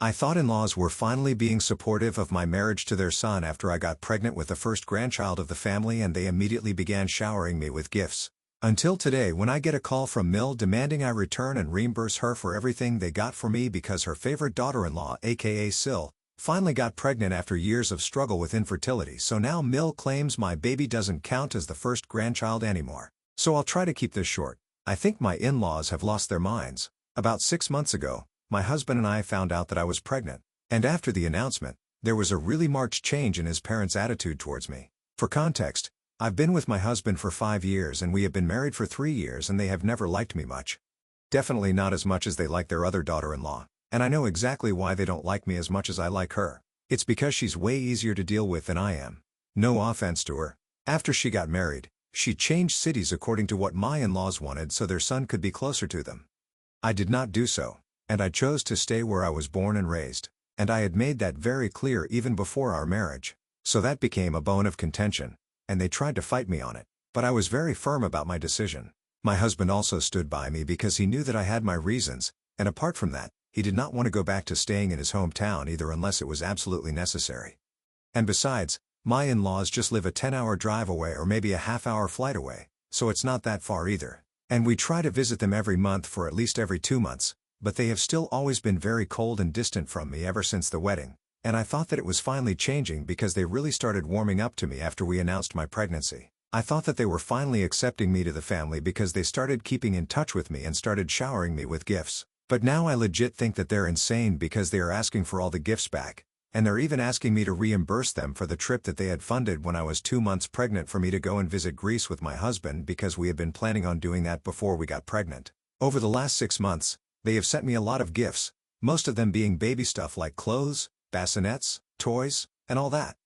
I thought in-laws were finally being supportive of my marriage to their son after I got pregnant with the first grandchild of the family, and they immediately began showering me with gifts. Until today, when I get a call from Mill demanding I return and reimburse her for everything they got for me because her favorite daughter-in-law, aka Sil, finally got pregnant after years of struggle with infertility, so now Mill claims my baby doesn't count as the first grandchild anymore. So I'll try to keep this short. I think my in-laws have lost their minds. About 6 months ago, my husband and I found out that I was pregnant, and after the announcement, there was a really marked change in his parents' attitude towards me. For context, I've been with my husband for 5 years and we have been married for 3 years, and they have never liked me much. Definitely not as much as they like their other daughter-in-law, and I know exactly why they don't like me as much as I like her. It's because she's way easier to deal with than I am. No offense to her. After she got married, she changed cities according to what my in-laws wanted so their son could be closer to them. I did not do so, and I chose to stay where I was born and raised, and I had made that very clear even before our marriage. So that became a bone of contention, and they tried to fight me on it, but I was very firm about my decision. My husband also stood by me because he knew that I had my reasons, and apart from that, he did not want to go back to staying in his hometown either unless it was absolutely necessary. And besides, my in-laws just live a 10-hour drive away or maybe a half-hour flight away, so it's not that far either. And we try to visit them every month for at least every 2 months, but they have still always been very cold and distant from me ever since the wedding, and I thought that it was finally changing because they really started warming up to me after we announced my pregnancy. I thought that they were finally accepting me to the family because they started keeping in touch with me and started showering me with gifts. But now I legit think that they're insane because they are asking for all the gifts back, and they're even asking me to reimburse them for the trip that they had funded when I was 2 months pregnant for me to go and visit Greece with my husband because we had been planning on doing that before we got pregnant. Over the last 6 months, they have sent me a lot of gifts, most of them being baby stuff like clothes, bassinets, toys, and all that.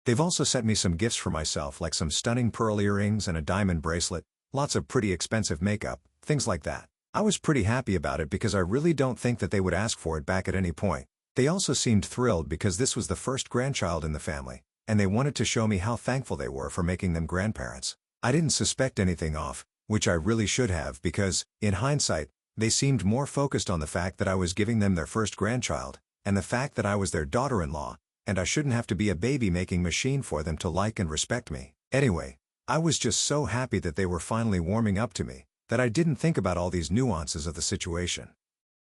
They've also sent me some gifts for myself like some stunning pearl earrings and a diamond bracelet, lots of pretty expensive makeup, things like that. I was pretty happy about it because I really don't think that they would ask for it back at any point. They also seemed thrilled because this was the first grandchild in the family, and they wanted to show me how thankful they were for making them grandparents. I didn't suspect anything off, which I really should have because, in hindsight, they seemed more focused on the fact that I was giving them their first grandchild, and the fact that I was their daughter-in-law, and I shouldn't have to be a baby-making machine for them to like and respect me. Anyway, I was just so happy that they were finally warming up to me, that I didn't think about all these nuances of the situation.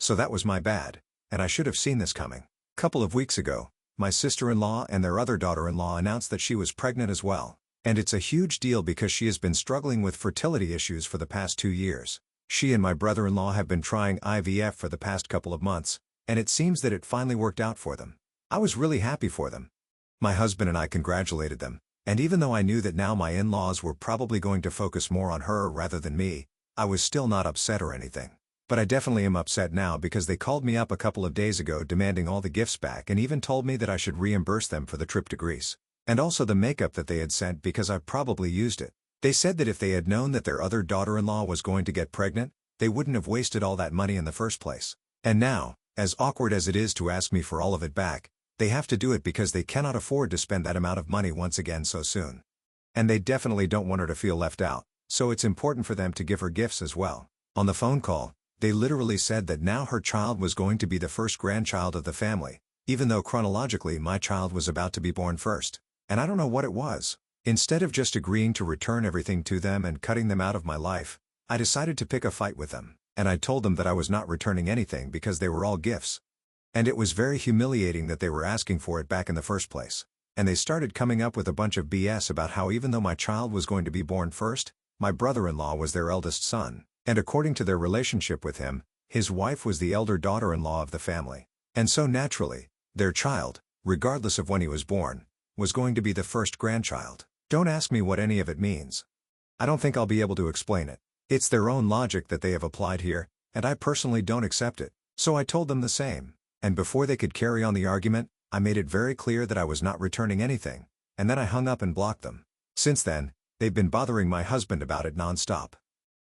So that was my bad, and I should have seen this coming. Couple of weeks ago, my sister-in-law and their other daughter-in-law announced that she was pregnant as well, and it's a huge deal because she has been struggling with fertility issues for the past 2 years. She and my brother-in-law have been trying IVF for the past couple of months, and it seems that it finally worked out for them. I was really happy for them. My husband and I congratulated them, and even though I knew that now my in-laws were probably going to focus more on her rather than me, I was still not upset or anything. But I definitely am upset now because they called me up a couple of days ago demanding all the gifts back and even told me that I should reimburse them for the trip to Greece. And also the makeup that they had sent because I probably used it. They said that if they had known that their other daughter-in-law was going to get pregnant, they wouldn't have wasted all that money in the first place. And now, as awkward as it is to ask me for all of it back, they have to do it because they cannot afford to spend that amount of money once again so soon. And they definitely don't want her to feel left out, so it's important for them to give her gifts as well. On the phone call, they literally said that now her child was going to be the first grandchild of the family, even though chronologically my child was about to be born first. And I don't know what it was. Instead of just agreeing to return everything to them and cutting them out of my life, I decided to pick a fight with them, and I told them that I was not returning anything because they were all gifts. And it was very humiliating that they were asking for it back in the first place. And they started coming up with a bunch of BS about how even though my child was going to be born first, my brother-in-law was their eldest son, and according to their relationship with him, his wife was the elder daughter-in-law of the family. And so naturally, their child, regardless of when he was born, was going to be the first grandchild. Don't ask me what any of it means. I don't think I'll be able to explain it. It's their own logic that they have applied here, and I personally don't accept it, so I told them the same. And before they could carry on the argument, I made it very clear that I was not returning anything, and then I hung up and blocked them. Since then, they've been bothering my husband about it non-stop.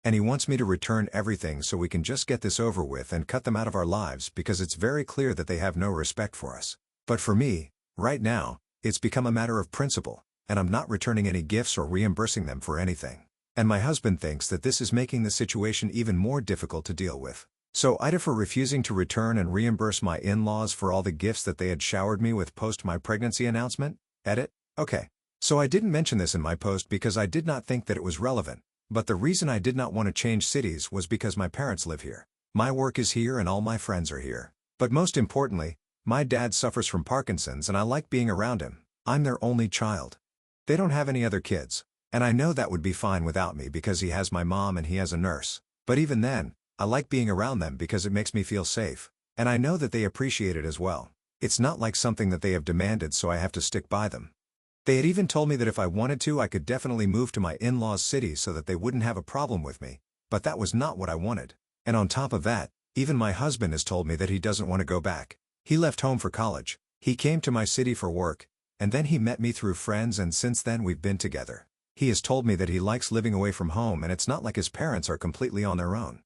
And he wants me to return everything so we can just get this over with and cut them out of our lives because it's very clear that they have no respect for us. But for me, right now, it's become a matter of principle, and I'm not returning any gifts or reimbursing them for anything. And my husband thinks that this is making the situation even more difficult to deal with. So Ida for refusing to return and reimburse my in-laws for all the gifts that they had showered me with post my pregnancy announcement? Edit. Okay. So I didn't mention this in my post because I did not think that it was relevant, but the reason I did not want to change cities was because my parents live here. My work is here and all my friends are here. But most importantly, my dad suffers from Parkinson's and I like being around him. I'm their only child. They don't have any other kids. And I know that would be fine without me because he has my mom and he has a nurse. But even then, I like being around them because it makes me feel safe. And I know that they appreciate it as well. It's not like something that they have demanded so I have to stick by them. They had even told me that if I wanted to I could definitely move to my in-laws' city so that they wouldn't have a problem with me. But that was not what I wanted. And on top of that, even my husband has told me that he doesn't want to go back. He left home for college. He came to my city for work. And then he met me through friends and since then we've been together. He has told me that he likes living away from home and it's not like his parents are completely on their own.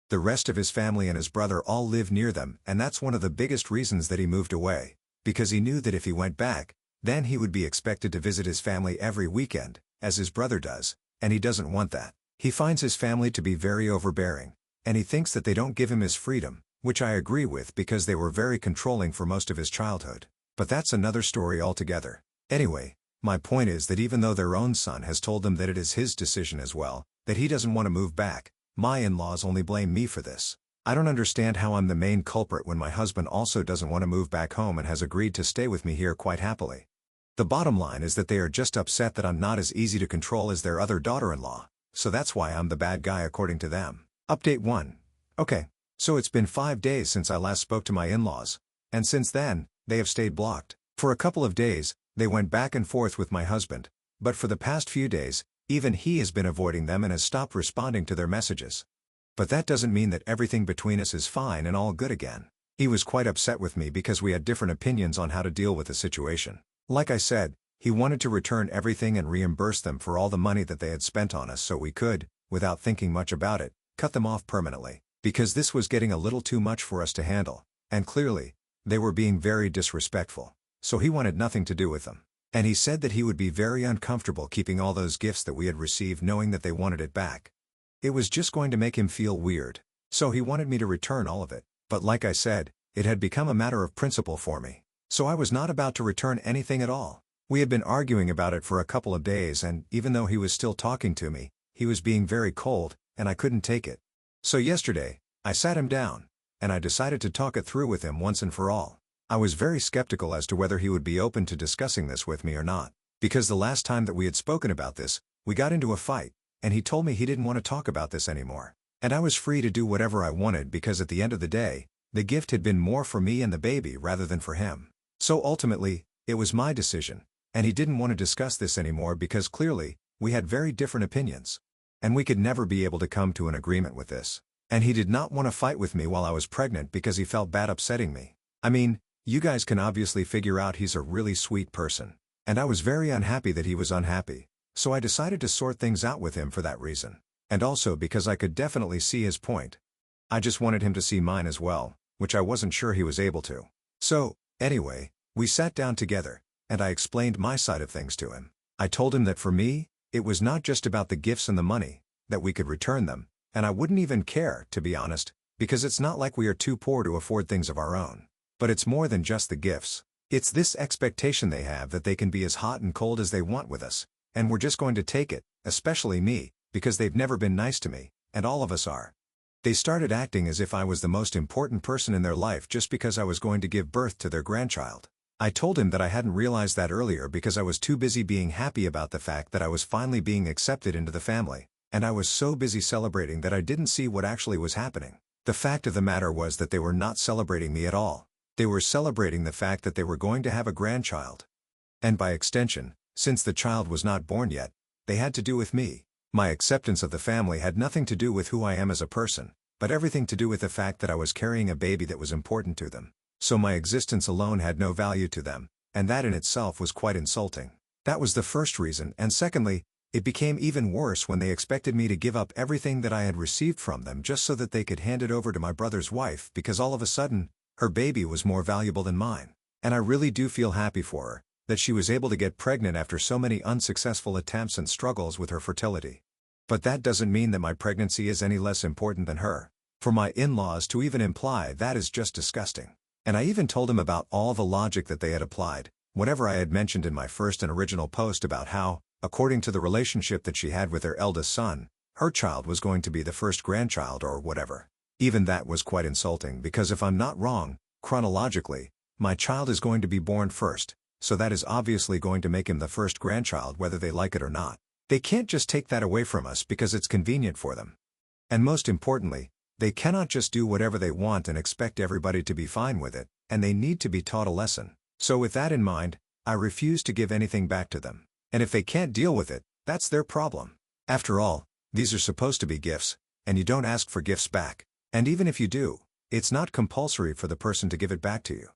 The rest of his family and his brother all live near them and that's one of the biggest reasons that he moved away. Because he knew that if he went back, then he would be expected to visit his family every weekend, as his brother does, and he doesn't want that. He finds his family to be very overbearing, and he thinks that they don't give him his freedom, which I agree with because they were very controlling for most of his childhood. But that's another story altogether. Anyway, my point is that even though their own son has told them that it is his decision as well, that he doesn't want to move back, my in-laws only blame me for this. I don't understand how I'm the main culprit when my husband also doesn't want to move back home and has agreed to stay with me here quite happily. The bottom line is that they are just upset that I'm not as easy to control as their other daughter-in-law, so that's why I'm the bad guy according to them. Update 1. Okay, so it's been 5 days since I last spoke to my in-laws, and since then, they have stayed blocked. For a couple of days, they went back and forth with my husband, but for the past few days, even he has been avoiding them and has stopped responding to their messages. But that doesn't mean that everything between us is fine and all good again. He was quite upset with me because we had different opinions on how to deal with the situation. Like I said, he wanted to return everything and reimburse them for all the money that they had spent on us so we could, without thinking much about it, cut them off permanently, because this was getting a little too much for us to handle, and clearly, they were being very disrespectful, so he wanted nothing to do with them. And he said that he would be very uncomfortable keeping all those gifts that we had received knowing that they wanted it back. It was just going to make him feel weird, so he wanted me to return all of it, but like I said, it had become a matter of principle for me. So I was not about to return anything at all. We had been arguing about it for a couple of days and even though he was still talking to me, he was being very cold, and I couldn't take it. So yesterday, I sat him down, and I decided to talk it through with him once and for all. I was very skeptical as to whether he would be open to discussing this with me or not, because the last time that we had spoken about this, we got into a fight, and he told me he didn't want to talk about this anymore. And I was free to do whatever I wanted because at the end of the day, the gift had been more for me and the baby rather than for him. So ultimately, it was my decision, and he didn't want to discuss this anymore because clearly, we had very different opinions. And we could never be able to come to an agreement with this. And he did not want to fight with me while I was pregnant because he felt bad upsetting me. I mean, you guys can obviously figure out he's a really sweet person. And I was very unhappy that he was unhappy, so I decided to sort things out with him for that reason. And also because I could definitely see his point. I just wanted him to see mine as well, which I wasn't sure he was able to. So, anyway, we sat down together, and I explained my side of things to him. I told him that for me, it was not just about the gifts and the money, that we could return them, and I wouldn't even care, to be honest, because it's not like we are too poor to afford things of our own. But it's more than just the gifts. It's this expectation they have that they can be as hot and cold as they want with us, and we're just going to take it, especially me, because they've never been nice to me, and all of us are. They started acting as if I was the most important person in their life just because I was going to give birth to their grandchild. I told him that I hadn't realized that earlier because I was too busy being happy about the fact that I was finally being accepted into the family, and I was so busy celebrating that I didn't see what actually was happening. The fact of the matter was that they were not celebrating me at all. They were celebrating the fact that they were going to have a grandchild. And by extension, since the child was not born yet, they had to do with me. My acceptance of the family had nothing to do with who I am as a person, but everything to do with the fact that I was carrying a baby that was important to them. So my existence alone had no value to them, and that in itself was quite insulting. That was the first reason, and secondly, it became even worse when they expected me to give up everything that I had received from them just so that they could hand it over to my brother's wife because all of a sudden, her baby was more valuable than mine. And I really do feel happy for her, that she was able to get pregnant after so many unsuccessful attempts and struggles with her fertility. But that doesn't mean that my pregnancy is any less important than her. For my in-laws to even imply that is just disgusting. And I even told him about all the logic that they had applied, whatever I had mentioned in my first and original post about how, according to the relationship that she had with their eldest son, her child was going to be the first grandchild or whatever. Even that was quite insulting because if I'm not wrong, chronologically, my child is going to be born first, so that is obviously going to make him the first grandchild whether they like it or not. They can't just take that away from us because it's convenient for them. And most importantly, they cannot just do whatever they want and expect everybody to be fine with it, and they need to be taught a lesson. So with that in mind, I refuse to give anything back to them. And if they can't deal with it, that's their problem. After all, these are supposed to be gifts, and you don't ask for gifts back. And even if you do, it's not compulsory for the person to give it back to you.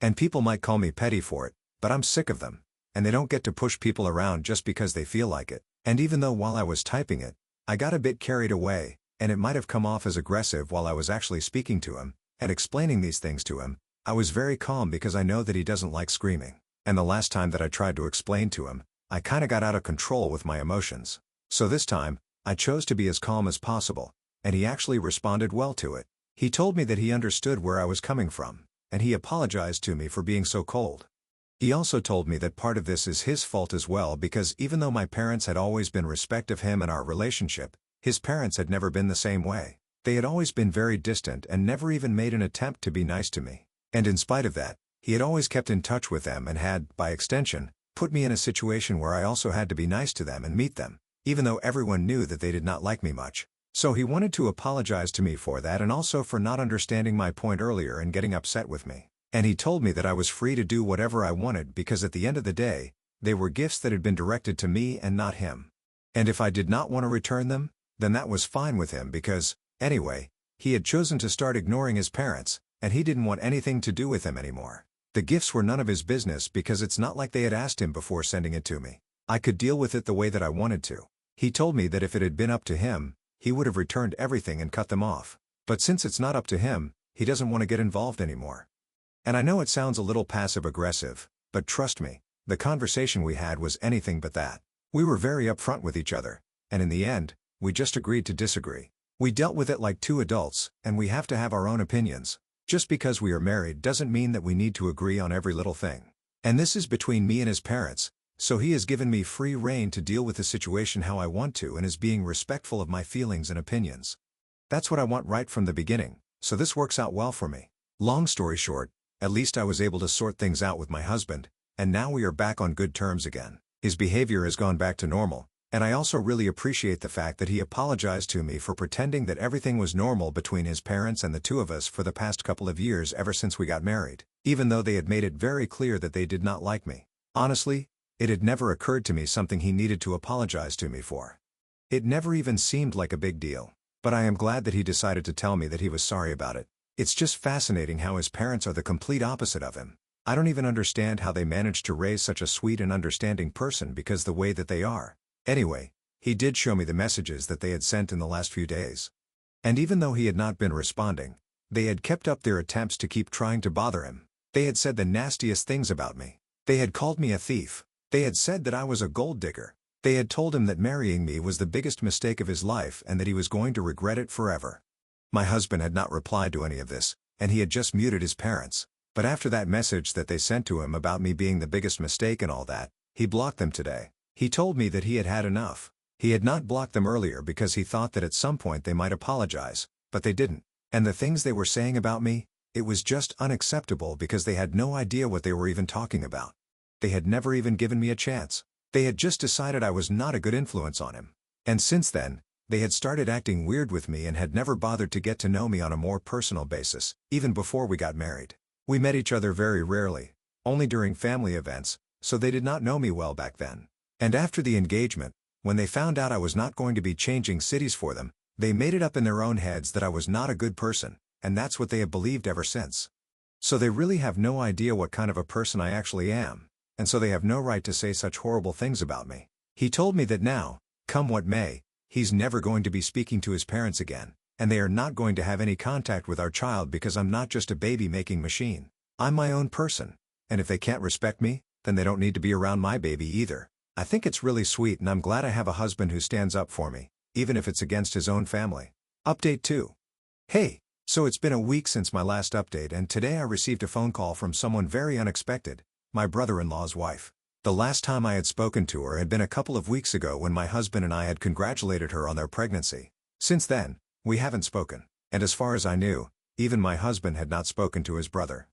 And people might call me petty for it, but I'm sick of them. And they don't get to push people around just because they feel like it. And even though while I was typing it, I got a bit carried away, and it might have come off as aggressive while I was actually speaking to him, and explaining these things to him, I was very calm because I know that he doesn't like screaming. And the last time that I tried to explain to him, I kinda got out of control with my emotions. So this time, I chose to be as calm as possible, and he actually responded well to it. He told me that he understood where I was coming from, and he apologized to me for being so cold. He also told me that part of this is his fault as well because even though my parents had always been respectful of him and our relationship, his parents had never been the same way. They had always been very distant and never even made an attempt to be nice to me. And in spite of that, he had always kept in touch with them and had, by extension, put me in a situation where I also had to be nice to them and meet them, even though everyone knew that they did not like me much. So he wanted to apologize to me for that and also for not understanding my point earlier and getting upset with me. And he told me that I was free to do whatever I wanted because at the end of the day, they were gifts that had been directed to me and not him. And if I did not want to return them, then that was fine with him because, anyway, he had chosen to start ignoring his parents, and he didn't want anything to do with them anymore. The gifts were none of his business because it's not like they had asked him before sending it to me. I could deal with it the way that I wanted to. He told me that if it had been up to him, he would have returned everything and cut them off. But since it's not up to him, he doesn't want to get involved anymore. And I know it sounds a little passive-aggressive, but trust me, the conversation we had was anything but that. We were very upfront with each other, and in the end, we just agreed to disagree. We dealt with it like two adults, and we have to have our own opinions. Just because we are married doesn't mean that we need to agree on every little thing. And this is between me and his parents, so he has given me free rein to deal with the situation how I want to and is being respectful of my feelings and opinions. That's what I want right from the beginning, so this works out well for me. Long story short, at least I was able to sort things out with my husband, and now we are back on good terms again. His behavior has gone back to normal, and I also really appreciate the fact that he apologized to me for pretending that everything was normal between his parents and the two of us for the past couple of years ever since we got married, even though they had made it very clear that they did not like me. Honestly, it had never occurred to me something he needed to apologize to me for. It never even seemed like a big deal, but I am glad that he decided to tell me that he was sorry about it. It's just fascinating how his parents are the complete opposite of him. I don't even understand how they managed to raise such a sweet and understanding person because the way that they are. Anyway, he did show me the messages that they had sent in the last few days. And even though he had not been responding, they had kept up their attempts to keep trying to bother him. They had said the nastiest things about me. They had called me a thief. They had said that I was a gold digger. They had told him that marrying me was the biggest mistake of his life and that he was going to regret it forever. My husband had not replied to any of this, and he had just muted his parents. But after that message that they sent to him about me being the biggest mistake and all that, he blocked them today. He told me that he had had enough. He had not blocked them earlier because he thought that at some point they might apologize, but they didn't. And the things they were saying about me, it was just unacceptable because they had no idea what they were even talking about. They had never even given me a chance. They had just decided I was not a good influence on him. And since then, they had started acting weird with me and had never bothered to get to know me on a more personal basis, even before we got married. We met each other very rarely, only during family events, so they did not know me well back then. And after the engagement, when they found out I was not going to be changing cities for them, they made it up in their own heads that I was not a good person, and that's what they have believed ever since. So they really have no idea what kind of a person I actually am, and so they have no right to say such horrible things about me. He told me that now, come what may, he's never going to be speaking to his parents again, and they are not going to have any contact with our child because I'm not just a baby-making machine. I'm my own person, and if they can't respect me, then they don't need to be around my baby either. I think it's really sweet and I'm glad I have a husband who stands up for me, even if it's against his own family. Update 2. Hey, so it's been a week since my last update and today I received a phone call from someone very unexpected, my brother-in-law's wife. The last time I had spoken to her had been a couple of weeks ago when my husband and I had congratulated her on their pregnancy. Since then, we haven't spoken, and as far as I knew, even my husband had not spoken to his brother.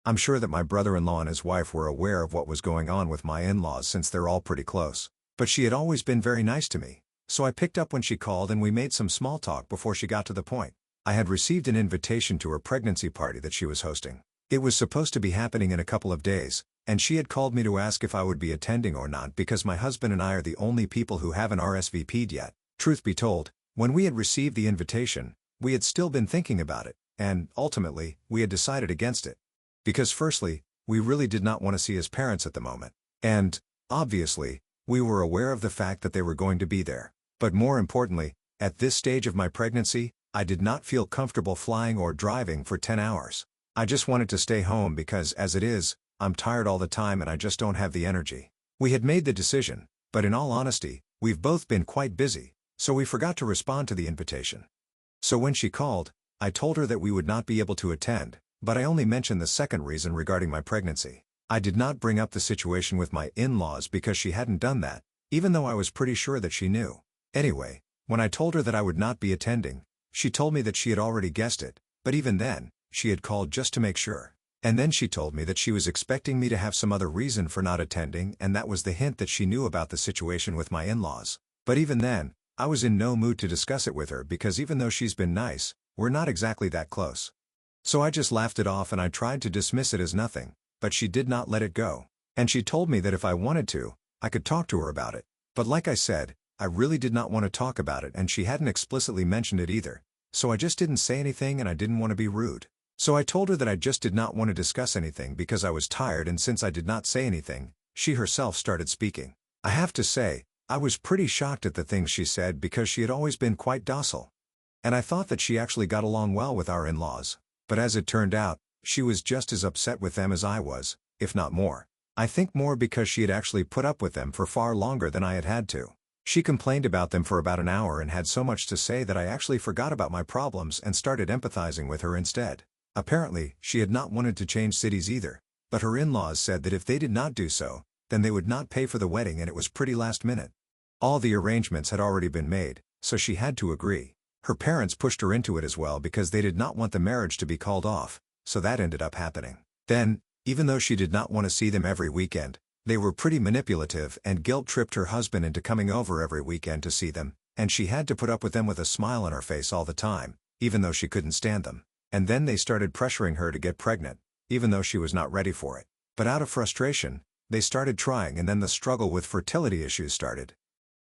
I'm sure that my brother-in-law and his wife were aware of what was going on with my in-laws since they're all pretty close, but she had always been very nice to me, so I picked up when she called and we made some small talk before she got to the point. I had received an invitation to her pregnancy party that she was hosting. It was supposed to be happening in a couple of days, and she had called me to ask if I would be attending or not because my husband and I are the only people who haven't RSVP'd yet. Truth be told, when we had received the invitation, we had still been thinking about it, and, ultimately, we had decided against it. Because firstly, we really did not want to see his parents at the moment. And, obviously, we were aware of the fact that they were going to be there. But more importantly, at this stage of my pregnancy, I did not feel comfortable flying or driving for 10 hours. I just wanted to stay home because, as it is, I'm tired all the time and I just don't have the energy. We had made the decision, but in all honesty, we've both been quite busy, so we forgot to respond to the invitation. So when she called, I told her that we would not be able to attend, but I only mentioned the second reason regarding my pregnancy. I did not bring up the situation with my in-laws because she hadn't done that, even though I was pretty sure that she knew. Anyway, when I told her that I would not be attending, she told me that she had already guessed it, but even then, she had called just to make sure. And then she told me that she was expecting me to have some other reason for not attending, and that was the hint that she knew about the situation with my in-laws. But even then, I was in no mood to discuss it with her because even though she's been nice, we're not exactly that close. So I just laughed it off and I tried to dismiss it as nothing, but she did not let it go. And she told me that if I wanted to, I could talk to her about it. But like I said, I really did not want to talk about it and she hadn't explicitly mentioned it either. So I just didn't say anything and I didn't want to be rude. So I told her that I just did not want to discuss anything because I was tired, and since I did not say anything, she herself started speaking. I have to say, I was pretty shocked at the things she said because she had always been quite docile. And I thought that she actually got along well with our in-laws. But as it turned out, she was just as upset with them as I was, if not more. I think more because she had actually put up with them for far longer than I had had to. She complained about them for about an hour and had so much to say that I actually forgot about my problems and started empathizing with her instead. Apparently, she had not wanted to change cities either, but her in-laws said that if they did not do so, then they would not pay for the wedding and it was pretty last minute. All the arrangements had already been made, so she had to agree. Her parents pushed her into it as well because they did not want the marriage to be called off, so that ended up happening. Then, even though she did not want to see them every weekend, they were pretty manipulative and guilt-tripped her husband into coming over every weekend to see them, and she had to put up with them with a smile on her face all the time, even though she couldn't stand them. And then they started pressuring her to get pregnant, even though she was not ready for it. But out of frustration, they started trying and then the struggle with fertility issues started.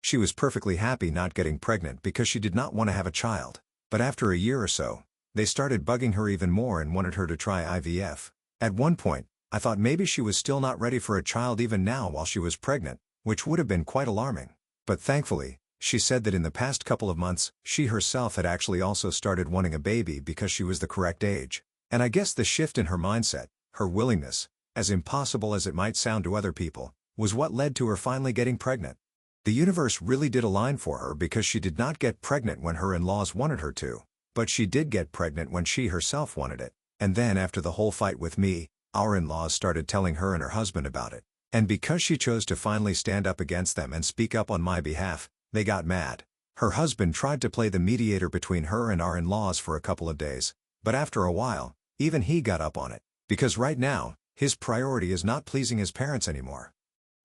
She was perfectly happy not getting pregnant because she did not want to have a child. But after a year or so, they started bugging her even more and wanted her to try IVF. At one point, I thought maybe she was still not ready for a child even now while she was pregnant, which would have been quite alarming. But thankfully, she said that in the past couple of months, she herself had actually also started wanting a baby because she was the correct age. And I guess the shift in her mindset, her willingness, as impossible as it might sound to other people, was what led to her finally getting pregnant. The universe really did align for her because she did not get pregnant when her in-laws wanted her to, but she did get pregnant when she herself wanted it. And then after the whole fight with me, our in-laws started telling her and her husband about it. And because she chose to finally stand up against them and speak up on my behalf, they got mad. Her husband tried to play the mediator between her and our in-laws for a couple of days, but after a while, even he got up on it. Because right now, his priority is not pleasing his parents anymore.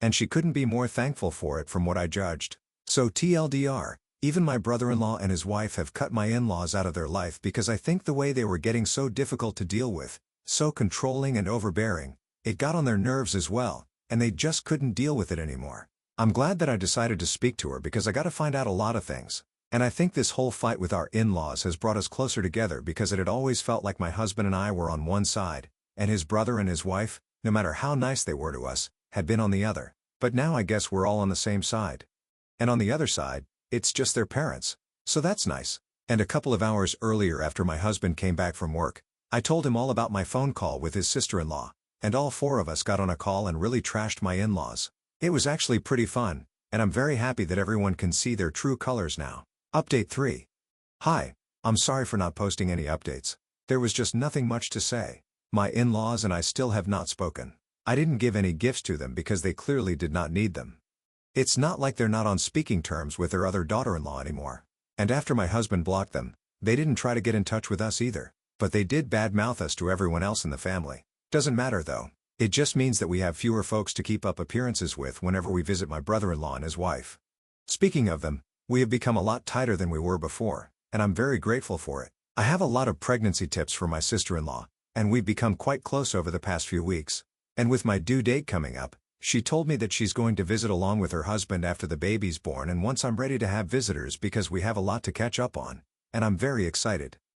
And she couldn't be more thankful for it from what I judged. So TLDR, even my brother-in-law and his wife have cut my in-laws out of their life because I think the way they were getting so difficult to deal with, so controlling and overbearing, it got on their nerves as well, and they just couldn't deal with it anymore. I'm glad that I decided to speak to her because I got to find out a lot of things. And I think this whole fight with our in-laws has brought us closer together because it had always felt like my husband and I were on one side, and his brother and his wife, no matter how nice they were to us, had been on the other. But now I guess we're all on the same side. And on the other side, it's just their parents. So that's nice. And a couple of hours earlier after my husband came back from work, I told him all about my phone call with his sister-in-law, and all four of us got on a call and really trashed my in-laws. It was actually pretty fun, and I'm very happy that everyone can see their true colors now. Update 3. Hi, I'm sorry for not posting any updates. There was just nothing much to say. My in-laws and I still have not spoken. I didn't give any gifts to them because they clearly did not need them. It's not like they're not on speaking terms with their other daughter-in-law anymore. And after my husband blocked them, they didn't try to get in touch with us either. But they did badmouth us to everyone else in the family. Doesn't matter though. It just means that we have fewer folks to keep up appearances with whenever we visit my brother-in-law and his wife. Speaking of them, we have become a lot tighter than we were before, and I'm very grateful for it. I have a lot of pregnancy tips for my sister-in-law, and we've become quite close over the past few weeks. And with my due date coming up, she told me that she's going to visit along with her husband after the baby's born and once I'm ready to have visitors because we have a lot to catch up on, and I'm very excited.